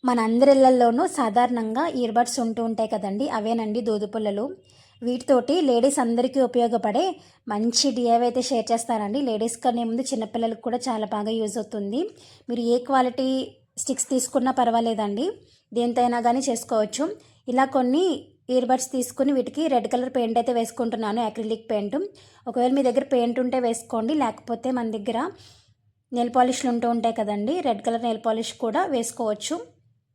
మనందరి ఇళ్లల్లోనూ సాధారణంగా ఇయర్బడ్స్ ఉంటూ ఉంటాయి కదండి. అవేనండి దూదుపుల్లలు. వీటితోటి లేడీస్ అందరికీ ఉపయోగపడే మంచి డిఐవై అయితే షేర్ చేస్తానండి. లేడీస్ కనే ముందు చిన్నపిల్లలకు కూడా చాలా బాగా యూజ్ అవుతుంది. మీరు ఏ క్వాలిటీ స్టిక్స్ తీసుకున్నా పర్వాలేదండి, దేనితో అయినా కానీ చేసుకోవచ్చు. ఇలా కొన్ని ఇయర్బడ్స్ తీసుకుని వీటికి రెడ్ కలర్ పెయింట్ అయితే వేసుకుంటున్నాను, అక్రిలిక్ పెయింట్. ఒకవేళ మీ దగ్గర పెయింట్ ఉంటే వేసుకోండి, లేకపోతే మన దగ్గర నెయిల్ పాలిష్లు ఉంటూ ఉంటాయి కదండి, రెడ్ కలర్ నెయిల్ పాలిష్ కూడా వేసుకోవచ్చు.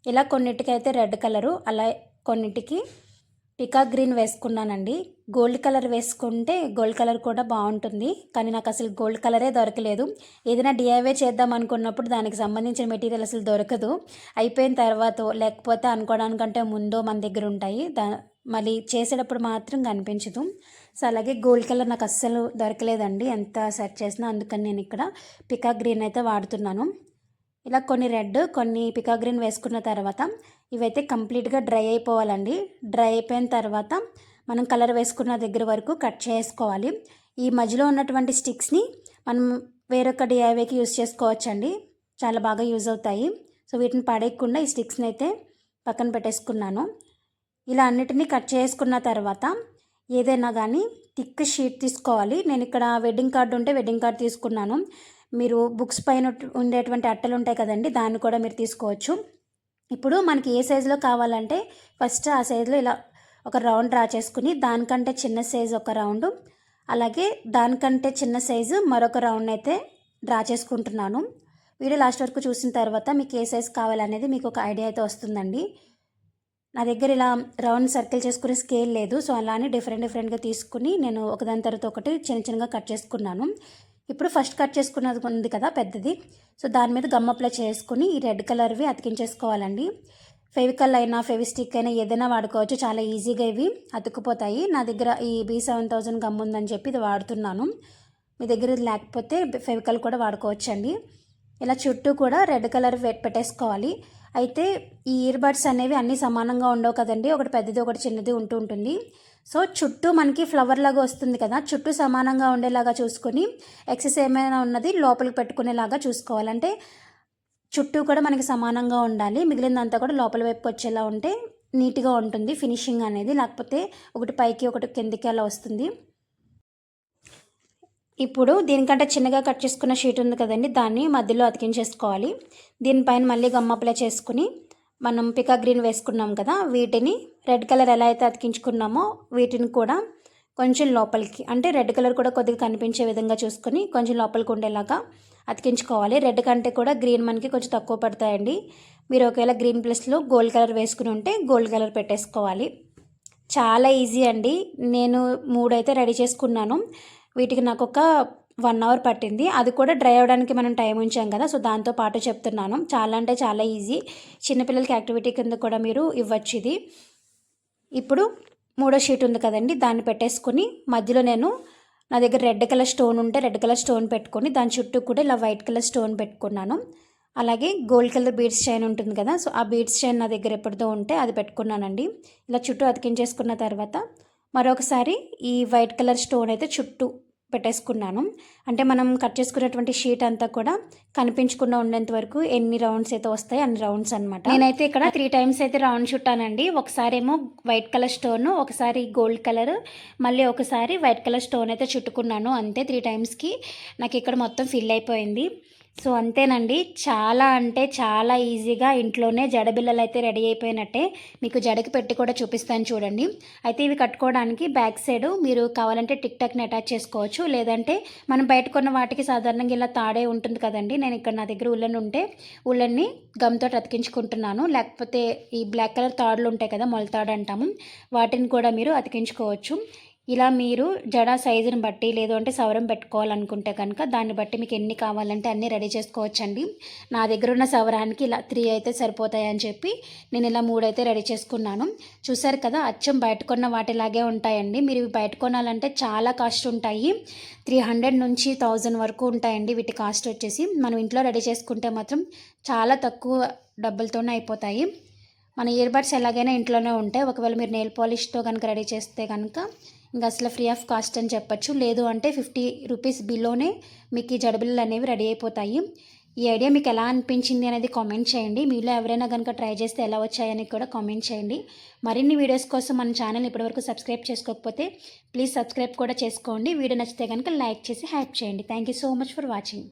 ఇలా కొన్నిటికైతే రెడ్ కలరు, అలా కొన్నిటికి పికాక్ గ్రీన్ వేసుకున్నానండి. గోల్డ్ కలర్ వేసుకుంటే గోల్డ్ కలర్ కూడా బాగుంటుంది, కానీ నాకు అసలు గోల్డ్ కలరే దొరకలేదు. ఏదైనా డిఐవై చేద్దాం అనుకున్నప్పుడు దానికి సంబంధించిన మెటీరియల్ అసలు దొరకదు. అయిపోయిన తర్వాత లేకపోతే అనుకోవడానికంటే ముందో మన దగ్గర ఉంటాయి, మళ్ళీ చేసేటప్పుడు మాత్రం కనిపించదు. సో అలాగే గోల్డ్ కలర్ నాకు అస్సలు దొరకలేదండి ఎంత సెర్చ్ చేసినా. అందుకని నేను ఇక్కడ పికాక్ గ్రీన్ అయితే వాడుతున్నాను. ఇలా కొన్ని రెడ్, కొన్ని పికాక్ గ్రీన్ వేసుకున్న తర్వాత ఇవైతే కంప్లీట్గా డ్రై అయిపోవాలండి. డ్రై అయిపోయిన తర్వాత మనం కలర్ వేసుకున్న దగ్గర వరకు కట్ చేసుకోవాలి. ఈ మధ్యలో ఉన్నటువంటి స్టిక్స్ని మనం వేరొక డిఐవైకి యూజ్ చేసుకోవచ్చండి, చాలా బాగా యూజ్ అవుతాయి. సో వీటిని పడేయకుండా ఈ స్టిక్స్ని అయితే పక్కన పెట్టేసుకున్నాను. ఇలా అన్నిటినీ కట్ చేసుకున్న తర్వాత ఏదైనా కానీ థిక్ షీట్ తీసుకోవాలి. నేను ఇక్కడ వెడ్డింగ్ కార్డు ఉంటే వెడ్డింగ్ కార్డు తీసుకున్నాను. మీరు బుక్స్ పైన ఉండేటువంటి అట్టలు ఉంటాయి కదండి, దాన్ని కూడా మీరు తీసుకోవచ్చు. ఇప్పుడు మనకి ఏ సైజులో కావాలంటే ఫస్ట్ ఆ సైజులో ఇలా ఒక రౌండ్ డ్రా చేసుకుని దానికంటే చిన్న సైజు ఒక రౌండ్, అలాగే దానికంటే చిన్న సైజు మరొక రౌండ్ అయితే డ్రా చేసుకుంటున్నాను. వీడియో లాస్ట్ వరకు చూసిన తర్వాత మీకు ఏ సైజు కావాలనేది మీకు ఒక ఐడియా అయితే వస్తుందండి. నా దగ్గర ఇలా రౌండ్ సర్కిల్ చేసుకునే స్కేల్ లేదు, సో అలానే డిఫరెంట్గా తీసుకుని నేను ఒకదాని తర్వాత ఒకటి చిన్నగా కట్ చేసుకున్నాను. ఇప్పుడు ఫస్ట్ కట్ చేసుకున్నది ఉంది కదా పెద్దది, సో దాని మీద గమ్ అప్లై చేసుకుని ఈ రెడ్ కలర్వి అతికించేసుకోవాలండి. ఫెవికల్ అయినా ఫెవిస్టిక్ అయినా ఏదైనా వాడుకోవచ్చు, చాలా ఈజీగా ఇవి అతుక్కుపోతాయి. నా దగ్గర ఈ B7000 గమ్ ఉందని చెప్పి ఇది వాడుతున్నాను. మీ దగ్గర ఇది లేకపోతే ఫెవికల్ కూడా వాడుకోవచ్చండి. ఇలా చుట్టూ కూడా రెడ్ కలర్ పెట్టేసుకోవాలి. అయితే ఈ ఇయర్బడ్స్ అనేవి అన్నీ సమానంగా ఉండవు కదండి, ఒకటి పెద్దది ఒకటి చిన్నది ఉంటుంది. సో చుట్టూ మనకి ఫ్లవర్ లాగా వస్తుంది కదా, చుట్టూ సమానంగా ఉండేలాగా చూసుకొని ఎక్సెస్ ఏమైనా ఉన్నది లోపలికి పెట్టుకునేలాగా చూసుకోవాలంటే చుట్టూ కూడా మనకి సమానంగా ఉండాలి. మిగిలినంతా కూడా లోపల వైపుకి వచ్చేలా ఉంటే నీట్గా ఉంటుంది ఫినిషింగ్ అనేది, లేకపోతే ఒకటి పైకి ఒకటి కిందికి అలా వస్తుంది. ఇప్పుడు దీనికంటే చిన్నగా కట్ చేసుకున్న షీట్ ఉంది కదండి, దాన్ని మధ్యలో అతికించేసుకోవాలి. దీనిపైన మళ్ళీ గమ్ అప్లై చేసుకుని మనం పికాక్ గ్రీన్ వేసుకున్నాం కదా, వీటిని రెడ్ కలర్ ఎలా అయితే అతికించుకున్నామో వీటిని కూడా కొంచెం లోపలికి, అంటే రెడ్ కలర్ కూడా కొద్దిగా కనిపించే విధంగా చూసుకొని కొంచెం లోపలికి ఉండేలాగా అతికించుకోవాలి. రెడ్ కంటే కూడా గ్రీన్ మనకి కొంచెం తక్కువ పడతాయండి. మీరు ఒకవేళ గ్రీన్ ప్లస్లో గోల్డ్ కలర్ వేసుకుని ఉంటే గోల్డ్ కలర్ పెట్టేసుకోవాలి. చాలా ఈజీ అండి. నేను 3 అయితే రెడీ చేసుకున్నాను. వీటికి నాకు ఒక 1 అవర్ పట్టింది, అది కూడా డ్రై అవ్వడానికి మనం టైం ఉంచాం కదా, సో దాంతో పాటు చెప్తున్నాను. చాలా అంటే చాలా ఈజీ, చిన్నపిల్లలకి యాక్టివిటీ కింద కూడా మీరు ఇవ్వచ్చు ఇది. ఇప్పుడు 3వ షీట్ ఉంది కదండి, దాన్ని పెట్టేసుకుని మధ్యలో నేను నా దగ్గర రెడ్ కలర్ స్టోన్ ఉంటే రెడ్ కలర్ స్టోన్ పెట్టుకొని దాని చుట్టూ కూడా ఇలా వైట్ కలర్ స్టోన్ పెట్టుకున్నాను. అలాగే గోల్డ్ కలర్ బీడ్స్ చైన్ ఉంటుంది కదా, సో ఆ బీడ్స్ చైన్ నా దగ్గర ఎప్పటిదో ఉంటే అది పెట్టుకున్నానండి. ఇలా చుట్టూ అతికించేసుకున్న తర్వాత మరొకసారి ఈ వైట్ కలర్ స్టోన్ అయితే చుట్టూ పెట్టేసుకున్నాను. అంటే మనం కట్ చేసుకున్నటువంటి షీట్ అంతా కూడా కనిపించకుండా ఉండేంత వరకు ఎన్ని రౌండ్స్ అయితే వస్తాయి అన్ని రౌండ్స్ అనమాట. నేనైతే ఇక్కడ 3 టైమ్స్ అయితే రౌండ్ చుట్టానండి. ఒకసారి ఏమో వైట్ కలర్ స్టోన్, ఒకసారి గోల్డ్ కలర్, మళ్ళీ ఒకసారి వైట్ కలర్ స్టోన్ అయితే చుట్టుకున్నాను. అంతే, 3 టైమ్స్కి నాకు ఇక్కడ మొత్తం ఫిల్ అయిపోయింది. సో అంతేనండి, చాలా అంటే చాలా ఈజీగా ఇంట్లోనే జడబిల్లలు అయితే రెడీ అయిపోయినట్టే. మీకు జడకి పెట్టి కూడా చూపిస్తాను చూడండి. అయితే ఇవి కట్టుకోవడానికి బ్యాక్ సైడ్ మీరు కావాలంటే టిక్ టాక్ని అటాచ్ చేసుకోవచ్చు, లేదంటే మనం బయట కొన్న వాటికి సాధారణంగా ఇలా తాడే ఉంటుంది కదండి. నేను ఇక్కడ నా దగ్గర ఉల్లన్ ఉంటే ఉల్లన్ని గమ్తో అతికించుకుంటున్నాను, లేకపోతే ఈ బ్లాక్ కలర్ తాడులు ఉంటాయి కదా, మొలతాడు అంటాము, వాటిని కూడా మీరు అతికించుకోవచ్చు. ఇలా మీరు జడ సైజుని బట్టి లేదు అంటే సవరం పెట్టుకోవాలనుకుంటే కనుక దాన్ని బట్టి మీకు ఎన్ని కావాలంటే అన్నీ రెడీ చేసుకోవచ్చండి. నా దగ్గర ఉన్న సవరానికి ఇలా 3 అయితే సరిపోతాయని చెప్పి నేను ఇలా 3 అయితే రెడీ చేసుకున్నాను. చూసారు కదా, అచ్చం బయట కొన్న వాటిలాగే ఉంటాయండి. మీరు ఇవి బయట కొనాలంటే చాలా కాస్ట్ ఉంటాయి, 300 నుంచి 1000 వరకు ఉంటాయండి వీటి కాస్ట్ వచ్చేసి. మనం ఇంట్లో రెడీ చేసుకుంటే మాత్రం చాలా తక్కువ డబ్బులతోనే అయిపోతాయి. మన ఇయర్బడ్స్ ఎలాగైనా ఇంట్లోనే ఉంటాయి. ఒకవేళ మీరు నెయిల్ పాలిష్తో కనుక రెడీ చేస్తే కనుక ఇంకా అసలు ఫ్రీ ఆఫ్ కాస్ట్ అని చెప్పచ్చు. లేదు అంటే 50 రూపీస్ బిలోనే మీకు ఈ జడబిల్లలు అనేవి రెడీ అయిపోతాయి. ఈ ఐడియా మీకు ఎలా అనిపించింది అనేది కామెంట్ చేయండి. మీలో ఎవరైనా కనుక ట్రై చేస్తే ఎలా వచ్చాయని కూడా కామెంట్ చేయండి. మరిన్ని వీడియోస్ కోసం మన ఛానల్ ఇప్పటివరకు సబ్స్క్రైబ్ చేసుకోకపోతే ప్లీజ్ సబ్స్క్రైబ్ కూడా చేసుకోండి. వీడియో నచ్చితే కనుక లైక్ చేసి హైప్ చేయండి. Thank you so much for watching.